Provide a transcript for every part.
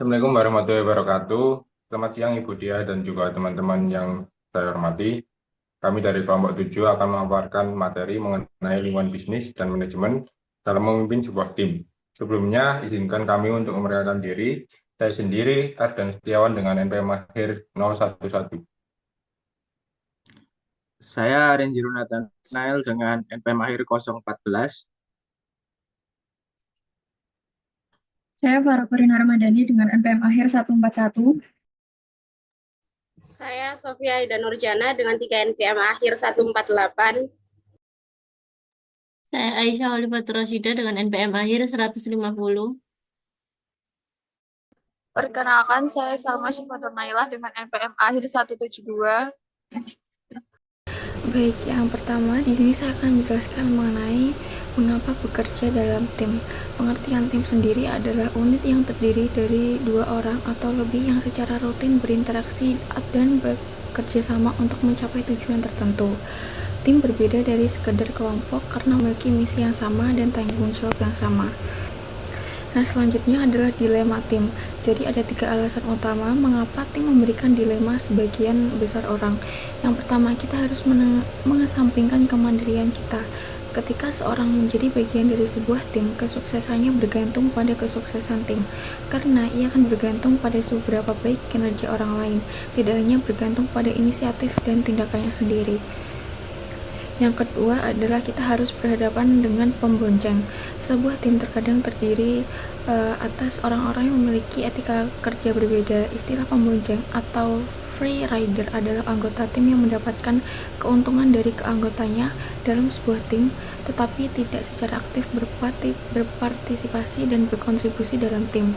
Assalamualaikum warahmatullahi wabarakatuh. Selamat siang Ibu Dia dan juga teman-teman yang saya hormati. Kami dari kelompok 7 akan memaparkan materi mengenai lingkungan bisnis dan manajemen dalam memimpin sebuah tim. Sebelumnya, izinkan kami untuk memperkenalkan diri. Saya sendiri, Ardan Setiawan dengan NPM akhir 011. Saya Renji Nathanael dengan NPM akhir 014. Saya Farah Korina Ramadhani dengan NPM akhir 141. Saya Sofia Aida Nurjana dengan 3 NPM akhir 148. Saya Aisyah Olifatur Rasida dengan NPM akhir 150. Perkenalkan, saya Salma Syifatul Nailah dengan NPM akhir 172. Baik, yang pertama di sini saya akan menjelaskan mengenai mengapa bekerja dalam tim. Pengertian tim sendiri adalah unit yang terdiri dari dua orang atau lebih yang secara rutin berinteraksi dan bekerja sama untuk mencapai tujuan tertentu. Tim berbeda dari sekedar kelompok karena memiliki misi yang sama dan tanggung jawab yang sama. Nah, selanjutnya adalah dilema tim. Jadi ada 3 alasan utama mengapa tim memberikan dilema sebagian besar orang. Yang pertama, kita harus mengesampingkan kemandirian kita. Ketika seorang menjadi bagian dari sebuah tim, kesuksesannya bergantung pada kesuksesan tim. Karena ia akan bergantung pada seberapa baik kinerja orang lain, tidak hanya bergantung pada inisiatif dan tindakannya sendiri. Yang kedua adalah kita harus berhadapan dengan pembonceng. Sebuah tim terkadang terdiri atas orang-orang yang memiliki etika kerja berbeda. Istilah pembonceng atau free rider adalah anggota tim yang mendapatkan keuntungan dari keanggotanya dalam sebuah tim, tetapi tidak secara aktif berpartisipasi dan berkontribusi dalam tim.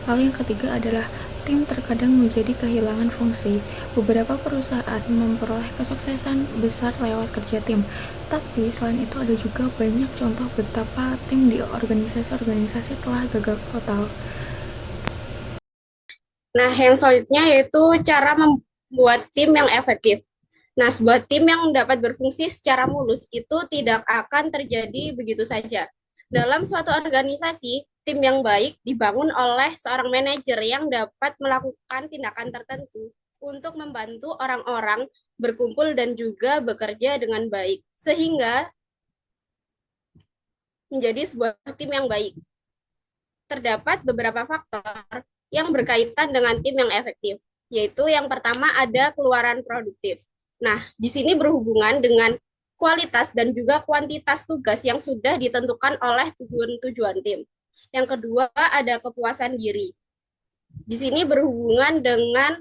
Lalu yang ketiga adalah tim terkadang menjadi kehilangan fungsi. Beberapa perusahaan memperoleh kesuksesan besar lewat kerja tim, tapi selain itu ada juga banyak contoh betapa tim di organisasi-organisasi telah gagal total. Nah, yang selanjutnya yaitu cara membuat tim yang efektif. Nah, sebuah tim yang dapat berfungsi secara mulus itu tidak akan terjadi begitu saja. Dalam suatu organisasi, tim yang baik dibangun oleh seorang manajer yang dapat melakukan tindakan tertentu untuk membantu orang-orang berkumpul dan juga bekerja dengan baik, sehingga menjadi sebuah tim yang baik. Terdapat beberapa faktor yang berkaitan dengan tim yang efektif, yaitu yang pertama ada keluaran produktif. Nah, di sini berhubungan dengan kualitas dan juga kuantitas tugas yang sudah ditentukan oleh tujuan-tujuan tim. Yang kedua ada kepuasan diri. Di sini berhubungan dengan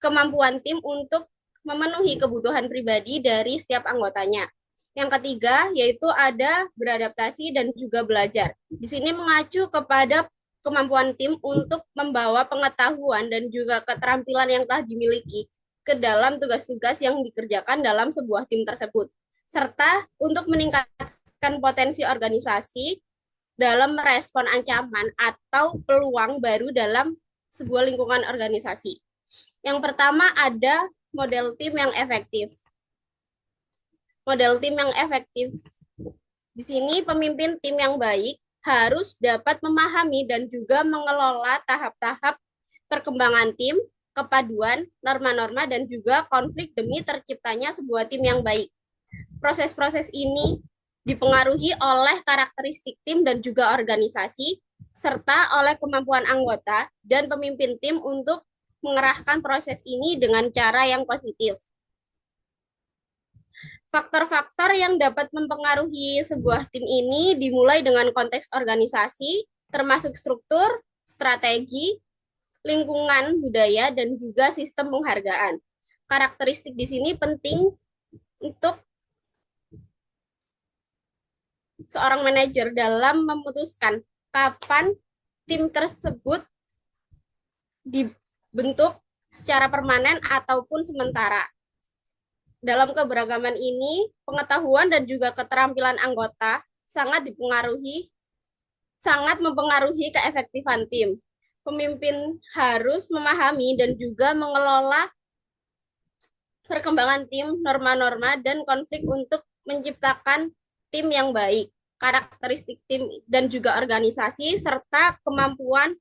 kemampuan tim untuk memenuhi kebutuhan pribadi dari setiap anggotanya. Yang ketiga yaitu ada beradaptasi dan juga belajar. Di sini mengacu kepada kemampuan tim untuk membawa pengetahuan dan juga keterampilan yang telah dimiliki ke dalam tugas-tugas yang dikerjakan dalam sebuah tim tersebut, serta untuk meningkatkan potensi organisasi dalam merespon ancaman atau peluang baru dalam sebuah lingkungan organisasi. Yang pertama ada model tim yang efektif. Model tim yang efektif. Di sini pemimpin tim yang baik harus dapat memahami dan juga mengelola tahap-tahap perkembangan tim, kepaduan, norma-norma, dan juga konflik demi terciptanya sebuah tim yang baik. Proses-proses ini dipengaruhi oleh karakteristik tim dan juga organisasi, serta oleh kemampuan anggota dan pemimpin tim untuk mengerahkan proses ini dengan cara yang positif. Faktor-faktor yang dapat mempengaruhi sebuah tim ini dimulai dengan konteks organisasi, termasuk struktur, strategi, lingkungan budaya, dan juga sistem penghargaan. Karakteristik di sini penting untuk seorang manajer dalam memutuskan kapan tim tersebut dibentuk secara permanen ataupun sementara. Dalam keberagaman ini, pengetahuan dan juga keterampilan anggota sangat mempengaruhi keefektifan tim. Pemimpin harus memahami dan juga mengelola perkembangan tim, norma-norma, dan konflik untuk menciptakan tim yang baik, karakteristik tim dan juga organisasi, serta kemampuan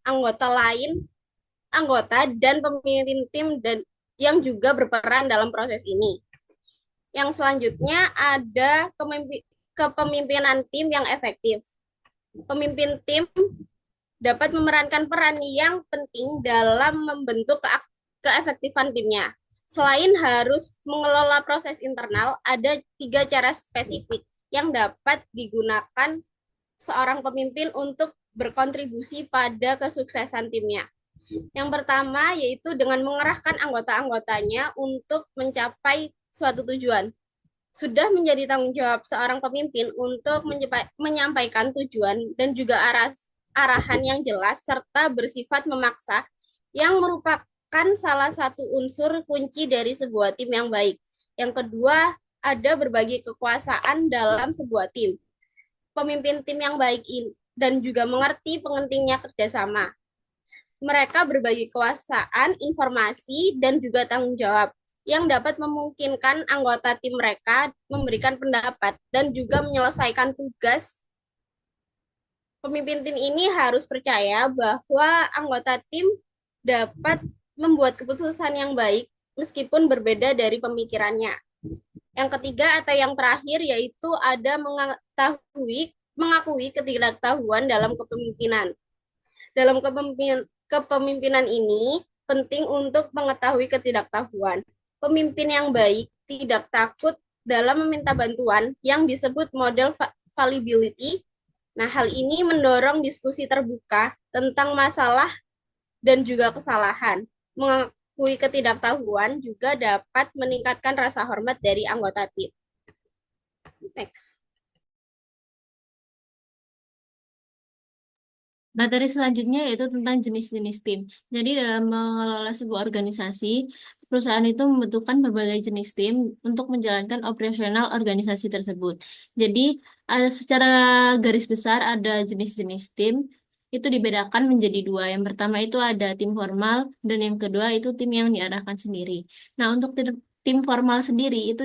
anggota lain, anggota dan pemimpin tim dan yang juga berperan dalam proses ini. Yang selanjutnya ada kepemimpinan tim yang efektif. Pemimpin tim dapat memerankan peran yang penting dalam membentuk keefektifan timnya. Selain harus mengelola proses internal, ada 3 cara spesifik yang dapat digunakan seorang pemimpin untuk berkontribusi pada kesuksesan timnya. Yang pertama yaitu dengan mengerahkan anggota-anggotanya untuk mencapai suatu tujuan. Sudah menjadi tanggung jawab seorang pemimpin untuk menyampaikan tujuan dan juga arahan yang jelas serta bersifat memaksa yang merupakan salah satu unsur kunci dari sebuah tim yang baik. Yang kedua, ada berbagi kekuasaan dalam sebuah tim. Pemimpin tim yang baik dan juga mengerti pentingnya kerjasama. Mereka berbagi kekuasaan, informasi, dan juga tanggung jawab yang dapat memungkinkan anggota tim mereka memberikan pendapat dan juga menyelesaikan tugas. Pemimpin tim ini harus percaya bahwa anggota tim dapat membuat keputusan yang baik meskipun berbeda dari pemikirannya. Yang ketiga atau yang terakhir yaitu ada mengakui ketidaktahuan dalam kepemimpinan. Dalam kepemimpinan ini penting untuk mengetahui ketidaktahuan. Pemimpin yang baik tidak takut dalam meminta bantuan yang disebut model fallibility. Nah, hal ini mendorong diskusi terbuka tentang masalah dan juga kesalahan. Mengakui ketidaktahuan juga dapat meningkatkan rasa hormat dari anggota tim. Next. Materi selanjutnya yaitu tentang jenis-jenis tim. Jadi dalam mengelola sebuah organisasi, perusahaan itu membutuhkan berbagai jenis tim untuk menjalankan operasional organisasi tersebut. Jadi ada secara garis besar ada jenis-jenis tim, itu dibedakan menjadi 2. Yang pertama itu ada tim formal, dan yang kedua itu tim yang diarahkan sendiri. Nah, untuk tim formal sendiri itu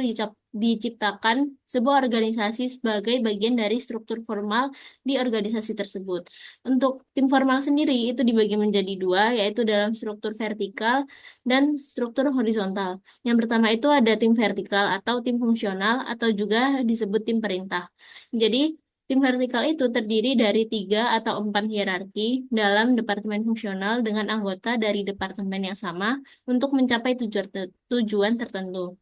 diciptakan sebuah organisasi sebagai bagian dari struktur formal di organisasi tersebut. Untuk tim formal sendiri itu dibagi menjadi 2, yaitu dalam struktur vertikal dan struktur horizontal. Yang pertama itu ada tim vertikal atau tim fungsional atau juga disebut tim perintah. Jadi, tim vertikal itu terdiri dari 3 atau 4 hierarki dalam departemen fungsional dengan anggota dari departemen yang sama untuk mencapai tujuan tertentu.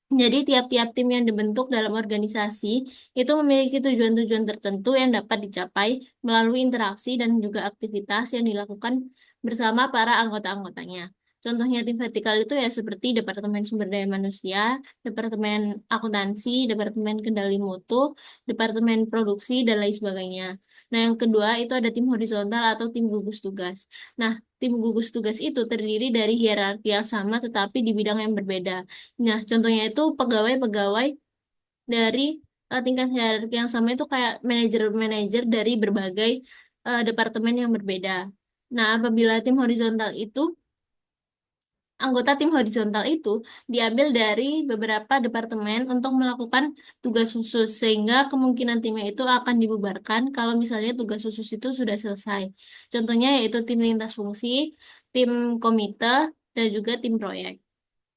Jadi tiap-tiap tim yang dibentuk dalam organisasi itu memiliki tujuan-tujuan tertentu yang dapat dicapai melalui interaksi dan juga aktivitas yang dilakukan bersama para anggota-anggotanya. Contohnya tim vertikal itu ya seperti Departemen Sumber Daya Manusia, Departemen Akuntansi, Departemen Kendali Mutu, Departemen Produksi, dan lain sebagainya. Nah, yang kedua itu ada tim horizontal atau tim gugus tugas. Nah, tim gugus tugas itu terdiri dari hierarki yang sama tetapi di bidang yang berbeda. Nah, contohnya itu pegawai-pegawai dari tingkat hierarki yang sama itu kayak manajer-manajer dari berbagai departemen yang berbeda. Nah, apabila tim horizontal itu anggota tim horizontal itu diambil dari beberapa departemen untuk melakukan tugas khusus, sehingga kemungkinan timnya itu akan dibubarkan kalau misalnya tugas khusus itu sudah selesai. Contohnya yaitu tim lintas fungsi, tim komite, dan juga tim proyek.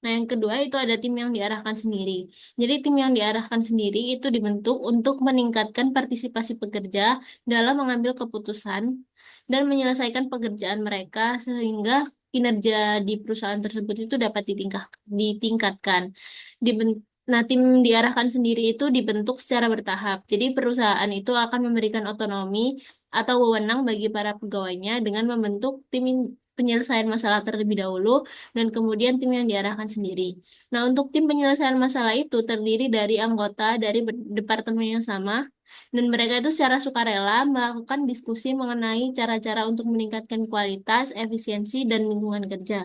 Nah, yang kedua itu ada tim yang diarahkan sendiri. Jadi, tim yang diarahkan sendiri itu dibentuk untuk meningkatkan partisipasi pekerja dalam mengambil keputusan dan menyelesaikan pekerjaan mereka sehingga kinerja di perusahaan tersebut itu dapat ditingkatkan. Nah, tim diarahkan sendiri itu dibentuk secara bertahap. Jadi, perusahaan itu akan memberikan otonomi atau wewenang bagi para pegawainya dengan membentuk tim penyelesaian masalah terlebih dahulu dan kemudian tim yang diarahkan sendiri. Nah, untuk tim penyelesaian masalah itu terdiri dari anggota dari departemen yang sama dan mereka itu secara sukarela melakukan diskusi mengenai cara-cara untuk meningkatkan kualitas, efisiensi, dan lingkungan kerja.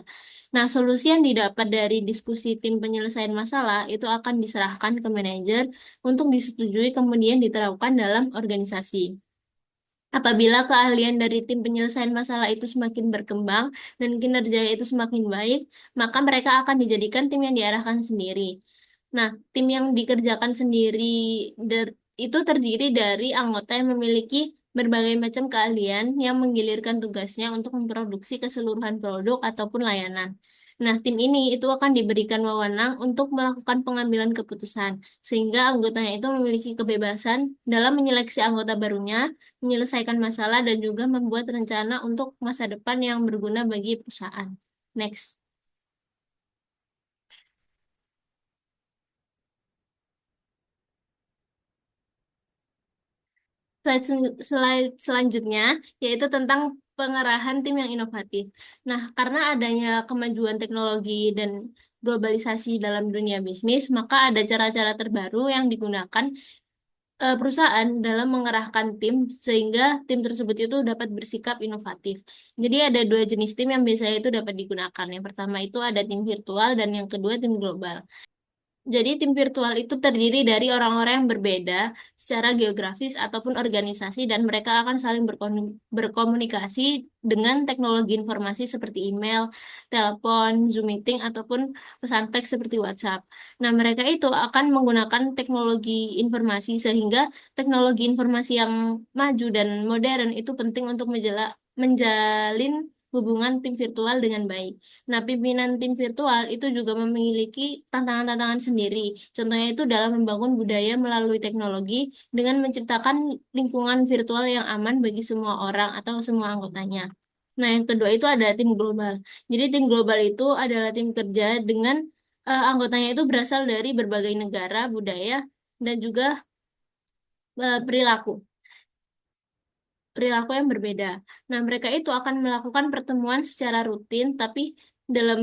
Nah, solusi yang didapat dari diskusi tim penyelesaian masalah itu akan diserahkan ke manajer untuk disetujui kemudian diterapkan dalam organisasi. Apabila keahlian dari tim penyelesaian masalah itu semakin berkembang dan kinerjanya itu semakin baik, maka mereka akan dijadikan tim yang diarahkan sendiri. Nah, tim yang dikerjakan sendiri itu terdiri dari anggota yang memiliki berbagai macam keahlian yang menggilirkan tugasnya untuk memproduksi keseluruhan produk ataupun layanan. Nah, tim ini itu akan diberikan wewenang untuk melakukan pengambilan keputusan, sehingga anggotanya itu memiliki kebebasan dalam menyeleksi anggota barunya, menyelesaikan masalah, dan juga membuat rencana untuk masa depan yang berguna bagi perusahaan. Next. Slide selanjutnya yaitu tentang pengerahan tim yang inovatif. Nah, karena adanya kemajuan teknologi dan globalisasi dalam dunia bisnis, maka ada cara-cara terbaru yang digunakan perusahaan dalam mengerahkan tim sehingga tim tersebut itu dapat bersikap inovatif. Jadi ada dua jenis tim yang biasanya itu dapat digunakan. Yang pertama itu ada tim virtual dan yang kedua tim global. Jadi tim virtual itu terdiri dari orang-orang yang berbeda secara geografis ataupun organisasi dan mereka akan saling berkomunikasi dengan teknologi informasi seperti email, telepon, Zoom meeting ataupun pesan teks seperti WhatsApp. Nah, mereka itu akan menggunakan teknologi informasi sehingga teknologi informasi yang maju dan modern itu penting untuk menjalin hubungan tim virtual dengan baik. Nah, pimpinan tim virtual itu juga memiliki tantangan-tantangan sendiri. Contohnya itu dalam membangun budaya melalui teknologi dengan menciptakan lingkungan virtual yang aman bagi semua orang atau semua anggotanya. Nah, yang kedua itu ada tim global. Jadi tim global itu adalah tim kerja dengan anggotanya itu berasal dari berbagai negara, budaya, dan juga perilaku yang berbeda. Nah, mereka itu akan melakukan pertemuan secara rutin, tapi dalam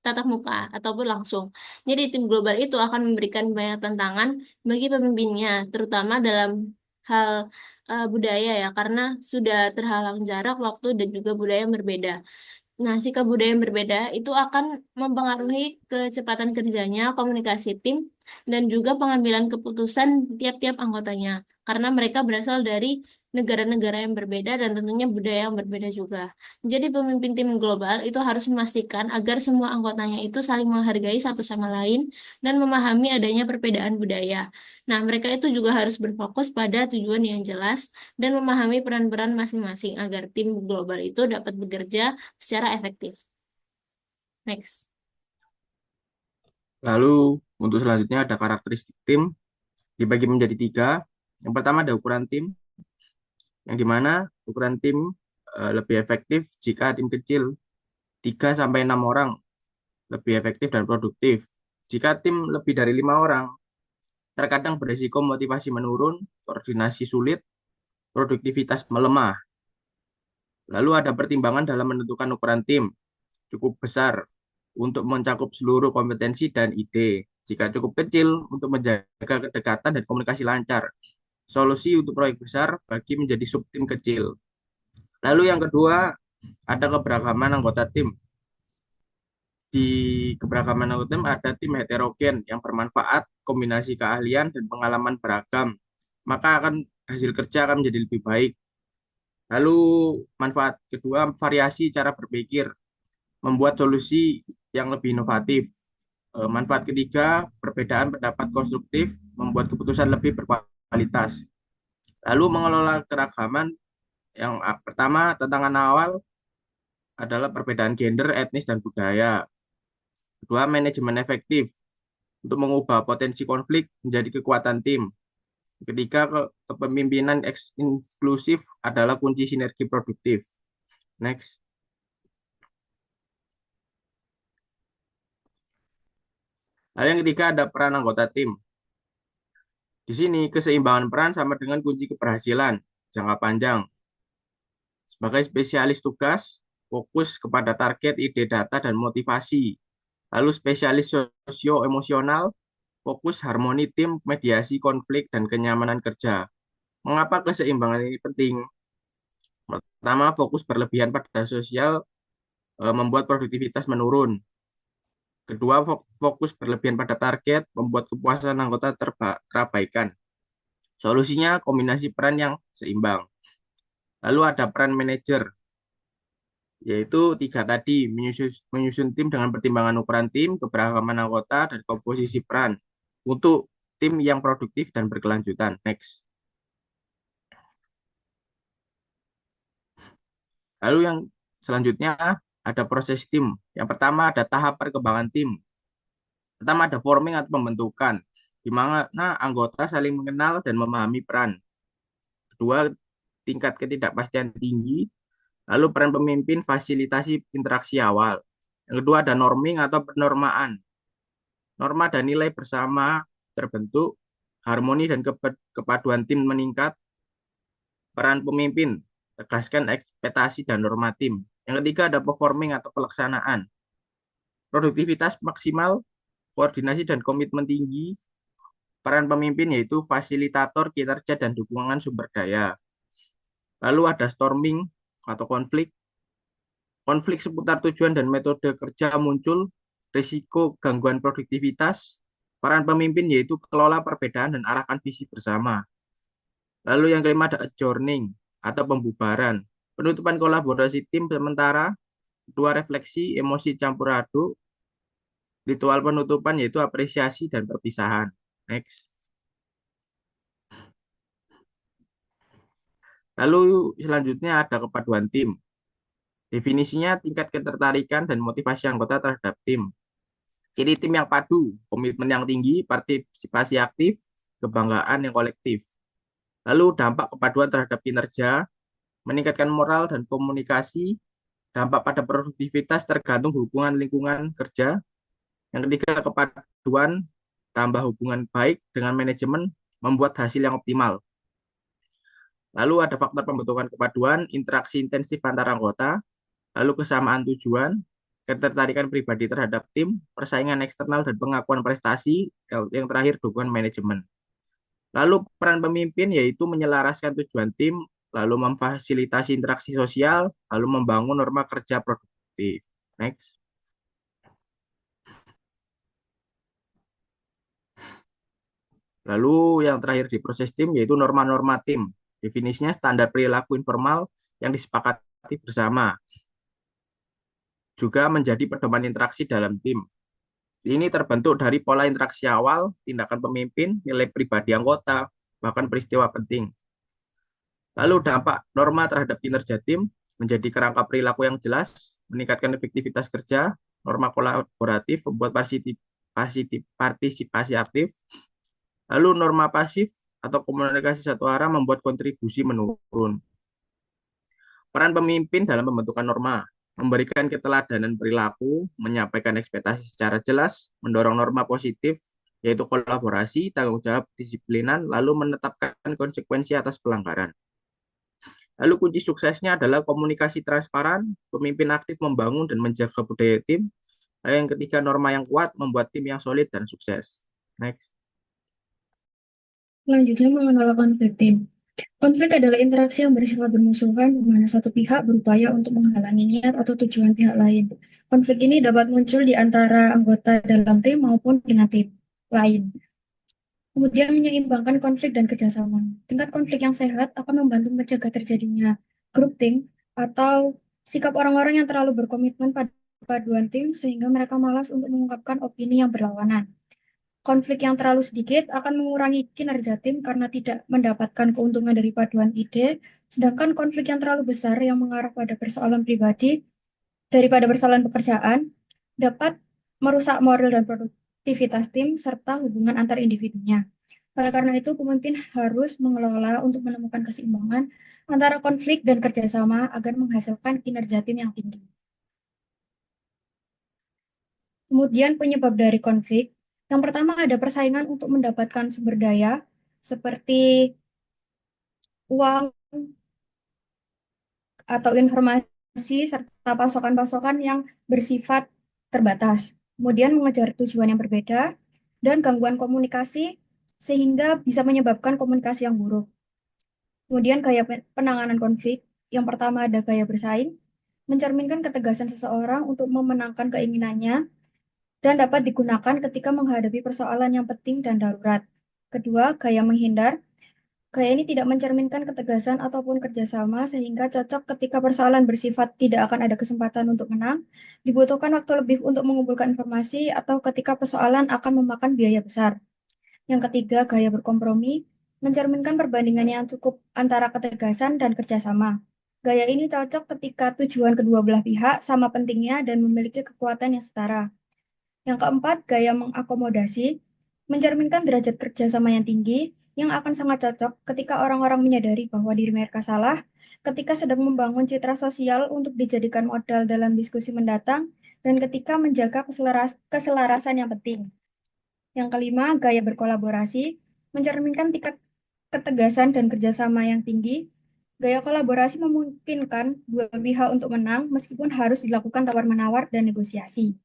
tatap muka ataupun langsung. Jadi, tim global itu akan memberikan banyak tantangan bagi pemimpinnya, terutama dalam hal budaya ya, karena sudah terhalang jarak, waktu, dan juga budaya yang berbeda. Nah, sikap budaya yang berbeda itu akan mempengaruhi kecepatan kerjanya, komunikasi tim, dan juga pengambilan keputusan tiap-tiap anggotanya. Karena mereka berasal dari negara-negara yang berbeda dan tentunya budaya yang berbeda juga. Jadi pemimpin tim global itu harus memastikan agar semua anggotanya itu saling menghargai satu sama lain dan memahami adanya perbedaan budaya. Nah, mereka itu juga harus berfokus pada tujuan yang jelas dan memahami peran-peran masing-masing agar tim global itu dapat bekerja secara efektif. Next. Lalu untuk selanjutnya ada karakteristik tim dibagi menjadi 3. Yang pertama ada ukuran tim, yang dimana ukuran tim lebih efektif jika tim kecil 3-6 orang lebih efektif dan produktif. Jika tim lebih dari 5 orang, terkadang berisiko motivasi menurun, koordinasi sulit, produktivitas melemah. Lalu ada pertimbangan dalam menentukan ukuran tim, cukup besar untuk mencakup seluruh kompetensi dan ide. Jika cukup kecil untuk menjaga kedekatan dan komunikasi lancar. Solusi untuk proyek besar bagi menjadi subtim kecil. Lalu yang kedua, ada keberagaman anggota tim. Di keberagaman anggota tim ada tim heterogen yang bermanfaat, kombinasi keahlian dan pengalaman beragam. Maka hasil kerja akan menjadi lebih baik. Lalu manfaat kedua, variasi cara berpikir, membuat solusi yang lebih inovatif. Manfaat ketiga, perbedaan pendapat konstruktif, membuat keputusan lebih berkualitas. Lalu mengelola keragaman, yang pertama tantangan awal adalah perbedaan gender, etnis, dan budaya. Kedua, manajemen efektif untuk mengubah potensi konflik menjadi kekuatan tim. Ketiga, kepemimpinan inklusif adalah kunci sinergi produktif. Next. Lalu yang ketiga ada peran anggota tim. Di sini keseimbangan peran sama dengan kunci keberhasilan jangka panjang. Sebagai spesialis tugas, fokus kepada target, ide, data, dan motivasi. Lalu spesialis sosio-emosional, fokus harmoni tim, mediasi konflik, dan kenyamanan kerja. Mengapa keseimbangan ini penting? Pertama, fokus berlebihan pada sosial membuat produktivitas menurun. Kedua, fokus berlebihan pada target membuat kepuasan anggota terabaikan. Solusinya kombinasi peran yang seimbang. Lalu ada peran manajer, yaitu 3 tadi, menyusun tim dengan pertimbangan ukuran tim, keberagaman anggota, dan komposisi peran untuk tim yang produktif dan berkelanjutan. Next. Lalu yang selanjutnya ada proses tim. Yang pertama ada tahap perkembangan tim. Pertama ada forming atau pembentukan, di mana anggota saling mengenal dan memahami peran. Kedua, tingkat ketidakpastian tinggi. Lalu peran pemimpin fasilitasi interaksi awal. Yang kedua ada norming atau penormaan. Norma dan nilai bersama terbentuk, harmoni dan kepaduan tim meningkat. Peran pemimpin, tegaskan ekspektasi dan norma tim. Yang ketiga ada performing atau pelaksanaan. Produktivitas maksimal, koordinasi dan komitmen tinggi. Peran pemimpin yaitu fasilitator kinerja dan dukungan sumber daya. Lalu ada storming atau konflik. Konflik seputar tujuan dan metode kerja muncul, risiko gangguan produktivitas. Peran pemimpin yaitu kelola perbedaan dan arahkan visi bersama. Lalu yang kelima ada adjourning atau pembubaran. Penutupan kolaborasi tim sementara, dua refleksi, emosi campur aduk, ritual penutupan yaitu apresiasi dan perpisahan. Next. Lalu selanjutnya ada kepaduan tim. Definisinya tingkat ketertarikan dan motivasi anggota terhadap tim. Ciri tim yang padu, komitmen yang tinggi, partisipasi aktif, kebanggaan yang kolektif. Lalu dampak kepaduan terhadap kinerja, meningkatkan moral dan komunikasi, dampak pada produktivitas tergantung hubungan lingkungan kerja. Yang ketiga, kepaduan tambah hubungan baik dengan manajemen, membuat hasil yang optimal. Lalu ada faktor pembentukan kepaduan, interaksi intensif antara anggota, lalu kesamaan tujuan, ketertarikan pribadi terhadap tim, persaingan eksternal dan pengakuan prestasi, yang terakhir dukungan manajemen. Lalu peran pemimpin yaitu menyelaraskan tujuan tim, lalu memfasilitasi interaksi sosial, lalu membangun norma kerja produktif. Next. Lalu yang terakhir di proses tim yaitu norma-norma tim. Definisinya standar perilaku informal yang disepakati bersama. Juga menjadi pedoman interaksi dalam tim. Ini terbentuk dari pola interaksi awal, tindakan pemimpin, nilai pribadi anggota, bahkan peristiwa penting. Lalu dampak norma terhadap kinerja tim menjadi kerangka perilaku yang jelas, meningkatkan efektivitas kerja, norma kolaboratif, membuat partisipasi aktif. Lalu norma pasif atau komunikasi satu arah membuat kontribusi menurun. Peran pemimpin dalam pembentukan norma, memberikan keteladanan perilaku, menyampaikan ekspektasi secara jelas, mendorong norma positif, yaitu kolaborasi, tanggung jawab, disiplinan, lalu menetapkan konsekuensi atas pelanggaran. Lalu kunci suksesnya adalah komunikasi transparan, pemimpin aktif membangun dan menjaga budaya tim. Lalu yang ketiga, norma yang kuat membuat tim yang solid dan sukses. Next. Selanjutnya mengelola konflik tim. Konflik adalah interaksi yang bersifat bermusuhan, di mana satu pihak berupaya untuk menghalangi niat atau tujuan pihak lain. Konflik ini dapat muncul di antara anggota dalam tim maupun dengan tim lain. Kemudian menyeimbangkan konflik dan kerjasama. Tingkat konflik yang sehat akan membantu mencegah terjadinya groupthink atau sikap orang-orang yang terlalu berkomitmen pada paduan tim sehingga mereka malas untuk mengungkapkan opini yang berlawanan. Konflik yang terlalu sedikit akan mengurangi kinerja tim karena tidak mendapatkan keuntungan dari paduan ide, sedangkan konflik yang terlalu besar yang mengarah pada persoalan pribadi daripada persoalan pekerjaan dapat merusak moral dan produktivitas tim serta hubungan antar individunya. Oleh karena itu, pemimpin harus mengelola untuk menemukan keseimbangan antara konflik dan kerjasama agar menghasilkan kinerja tim yang tinggi. Kemudian penyebab dari konflik. Yang pertama ada persaingan untuk mendapatkan sumber daya seperti uang atau informasi serta pasokan-pasokan yang bersifat terbatas. Kemudian mengejar tujuan yang berbeda dan gangguan komunikasi sehingga bisa menyebabkan komunikasi yang buruk. Kemudian gaya penanganan konflik. Yang pertama ada gaya bersaing, mencerminkan ketegasan seseorang untuk memenangkan keinginannya dan dapat digunakan ketika menghadapi persoalan yang penting dan darurat. Kedua, gaya menghindar. Gaya ini tidak mencerminkan ketegasan ataupun kerjasama sehingga cocok ketika persoalan bersifat tidak akan ada kesempatan untuk menang, dibutuhkan waktu lebih untuk mengumpulkan informasi atau ketika persoalan akan memakan biaya besar. Yang ketiga, gaya berkompromi, mencerminkan perbandingan yang cukup antara ketegasan dan kerjasama. Gaya ini cocok ketika tujuan kedua belah pihak sama pentingnya dan memiliki kekuatan yang setara. Yang keempat, gaya mengakomodasi, mencerminkan derajat kerjasama yang tinggi, yang akan sangat cocok ketika orang-orang menyadari bahwa diri mereka salah, ketika sedang membangun citra sosial untuk dijadikan modal dalam diskusi mendatang, dan ketika menjaga keselarasan yang penting. Yang kelima, gaya berkolaborasi, mencerminkan tingkat ketegasan dan kerjasama yang tinggi. Gaya kolaborasi memungkinkan dua pihak untuk menang meskipun harus dilakukan tawar-menawar dan negosiasi.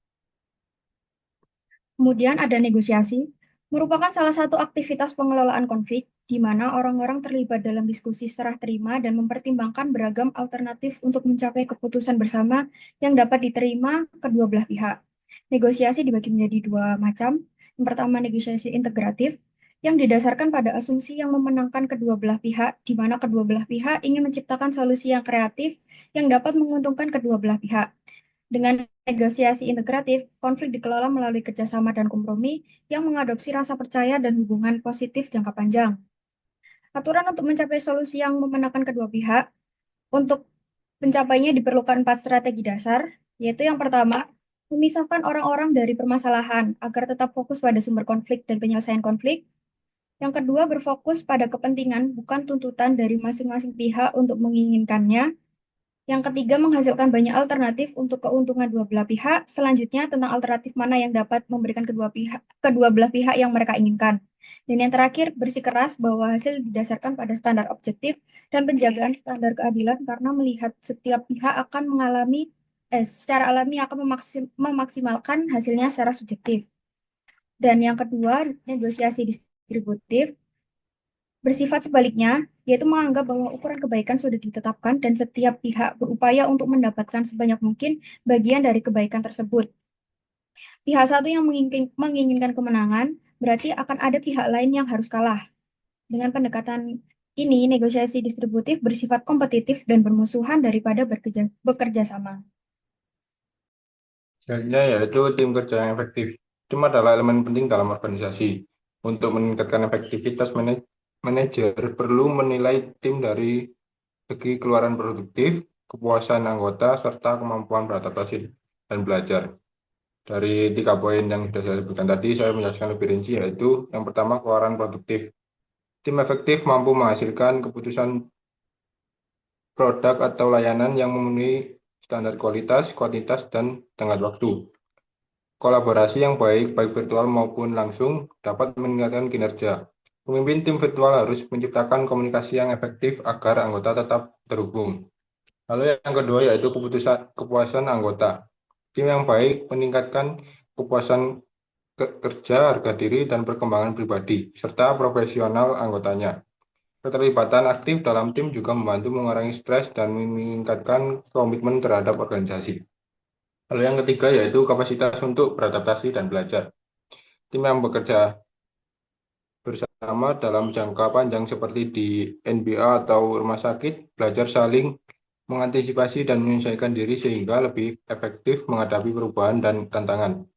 Kemudian ada negosiasi, merupakan salah satu aktivitas pengelolaan konflik di mana orang-orang terlibat dalam diskusi serah terima dan mempertimbangkan beragam alternatif untuk mencapai keputusan bersama yang dapat diterima kedua belah pihak. Negosiasi dibagi menjadi dua macam. Yang pertama, negosiasi integratif, yang didasarkan pada asumsi yang memenangkan kedua belah pihak, di mana kedua belah pihak ingin menciptakan solusi yang kreatif yang dapat menguntungkan kedua belah pihak. Dengan negosiasi integratif, konflik dikelola melalui kerjasama dan kompromi yang mengadopsi rasa percaya dan hubungan positif jangka panjang. Aturan untuk mencapai solusi yang memenangkan kedua pihak, untuk mencapainya diperlukan 4 strategi dasar, yaitu yang pertama, memisahkan orang-orang dari permasalahan agar tetap fokus pada sumber konflik dan penyelesaian konflik. Yang kedua, berfokus pada kepentingan, bukan tuntutan dari masing-masing pihak untuk menginginkannya. Yang ketiga, menghasilkan banyak alternatif untuk keuntungan dua belah pihak. Selanjutnya, tentang alternatif mana yang dapat memberikan kedua belah pihak yang mereka inginkan. Dan yang terakhir, bersikeras bahwa hasil didasarkan pada standar objektif dan penjagaan standar keadilan karena melihat setiap pihak akan secara alami akan memaksimalkan hasilnya secara subjektif. Dan yang kedua, negosiasi distributif bersifat sebaliknya, yaitu menganggap bahwa ukuran kebaikan sudah ditetapkan dan setiap pihak berupaya untuk mendapatkan sebanyak mungkin bagian dari kebaikan tersebut. Pihak satu yang menginginkan kemenangan, berarti akan ada pihak lain yang harus kalah. Dengan pendekatan ini, negosiasi distributif bersifat kompetitif dan bermusuhan daripada bekerja sama. Selanjutnya yaitu tim kerja yang efektif. Tim adalah elemen penting dalam organisasi. Untuk meningkatkan efektivitas manajer perlu menilai tim dari segi keluaran produktif, kepuasan anggota, serta kemampuan beradaptasi dan belajar. Dari 3 poin yang sudah saya sebutkan tadi, saya menjelaskan lebih rinci, yaitu yang pertama, keluaran produktif. Tim efektif mampu menghasilkan keputusan produk atau layanan yang memenuhi standar kualitas, kuantitas, dan tenggat waktu. Kolaborasi yang baik virtual maupun langsung, dapat meningkatkan kinerja. Pemimpin tim virtual harus menciptakan komunikasi yang efektif agar anggota tetap terhubung. Lalu yang kedua yaitu kepuasan anggota. Tim yang baik meningkatkan kepuasan kerja, harga diri, dan perkembangan pribadi, serta profesional anggotanya. Keterlibatan aktif dalam tim juga membantu mengurangi stres dan meningkatkan komitmen terhadap organisasi. Lalu yang ketiga yaitu kapasitas untuk beradaptasi dan belajar. Tim yang bekerja bersama dalam jangka panjang seperti di NBA atau rumah sakit, belajar saling mengantisipasi dan menyesuaikan diri sehingga lebih efektif menghadapi perubahan dan tantangan.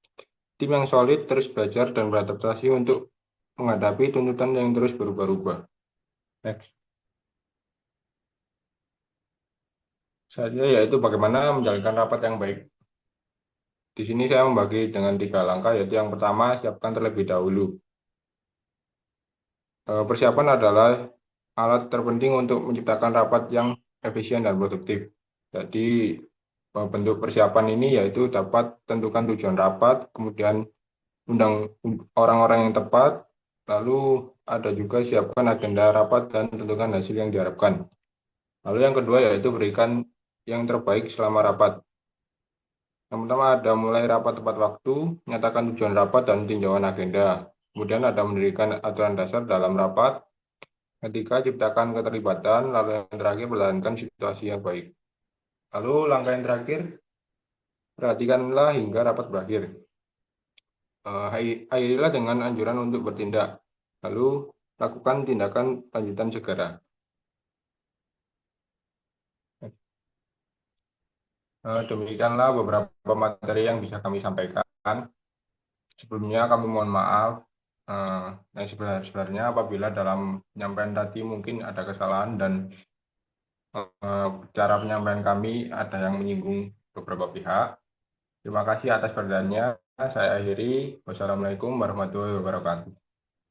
Tim yang solid terus belajar dan beradaptasi untuk menghadapi tuntutan yang terus berubah-ubah. Next. Selanjutnya yaitu bagaimana menjalankan rapat yang baik. Di sini saya membagi dengan 3 langkah, yaitu yang pertama, siapkan terlebih dahulu. Persiapan adalah alat terpenting untuk menciptakan rapat yang efisien dan produktif. Jadi bentuk persiapan ini yaitu dapat tentukan tujuan rapat, kemudian undang orang-orang yang tepat, lalu ada juga siapkan agenda rapat dan tentukan hasil yang diharapkan. Lalu yang kedua yaitu berikan yang terbaik selama rapat. Yang pertama ada mulai rapat tepat waktu, nyatakan tujuan rapat dan tinjauan agenda. Kemudian ada mendirikan aturan dasar dalam rapat. Ketiga, ciptakan keterlibatan. Lalu yang terakhir, pertahankan situasi yang baik. Lalu langkah yang terakhir, perhatikanlah hingga rapat berakhir. Akhirilah dengan anjuran untuk bertindak. Lalu lakukan tindakan lanjutan segera. Demikianlah beberapa materi yang bisa kami sampaikan. Sebelumnya kami mohon maaf yang sebenarnya apabila dalam penyampaian tadi mungkin ada kesalahan dan cara penyampaian kami ada yang menyinggung beberapa pihak. Terima kasih atas perhatiannya. Saya akhiri. Wassalamualaikum warahmatullahi wabarakatuh.